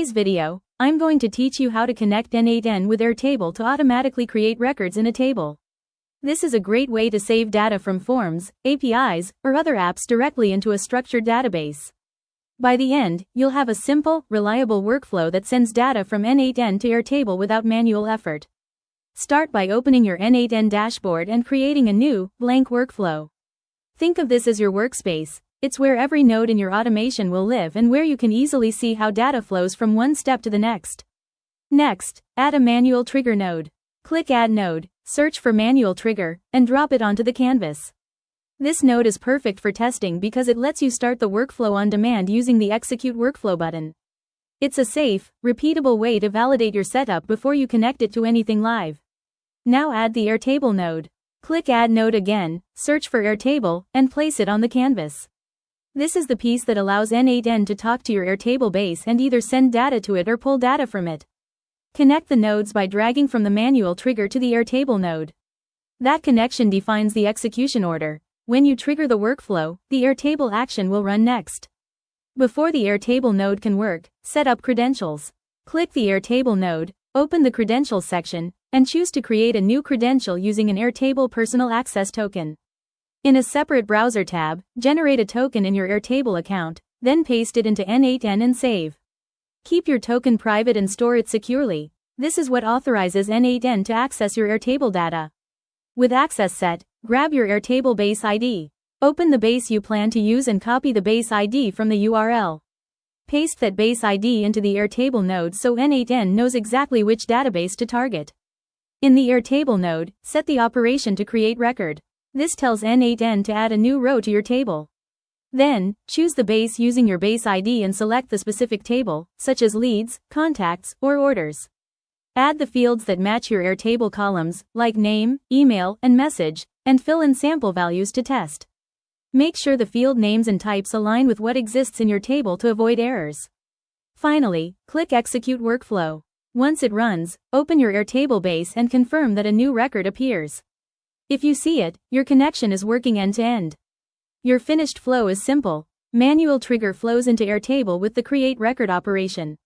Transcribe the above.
today's video, I'm going to teach you how to connect n8n with Airtable to automatically create records in a table. This is a great way to save data from forms, APIs, or other apps directly into a structured database. By the end, you'll have a simple, reliable workflow that sends data from n8n to Airtable without manual effort. Start by opening your n8n dashboard and creating a new, blank workflow. Think of this as your workspace. It's where every node in your automation will live and where you can easily see how data flows from one step to the next. Next, add a manual trigger node. Click Add Node, search for Manual Trigger, and drop it onto the canvas. This node is perfect for testing because it lets you start the workflow on demand using the Execute Workflow button. It's a safe, repeatable way to validate your setup before you connect it to anything live. Now add the Airtable node. Click Add Node again, search for Airtable, and place it on the canvas. This is the piece that allows n8n to talk to your Airtable base and either send data to it or pull data from it. Connect the nodes by dragging from the manual trigger to the Airtable node. That connection defines the execution order. When you trigger the workflow, the Airtable action will run next. Before the Airtable node can work, set up credentials. Click the Airtable node, open the Credentials section, and choose to create a new credential using an Airtable Personal Access Token. In a separate browser tab, generate a token in your Airtable account, then paste it into n8n and save. Keep your token private and store it securely. This is what authorizes n8n to access your Airtable data. With access set, grab your Airtable base ID. Open the base you plan to use and copy the base ID from the URL. Paste that base ID into the Airtable node so n8n knows exactly which database to target. In the Airtable node, set the operation to create record. This tells n8n to add a new row to your table. Then, choose the base using your base ID and select the specific table, such as leads, contacts, or orders. Add the fields that match your Airtable columns, like name, email, and message, and fill in sample values to test. Make sure the field names and types align with what exists in your table to avoid errors. Finally, click Execute Workflow. Once it runs, open your Airtable base and confirm that a new record appears. If you see it, your connection is working end-to-end. Your finished flow is simple. Manual trigger flows into Airtable with the create record operation.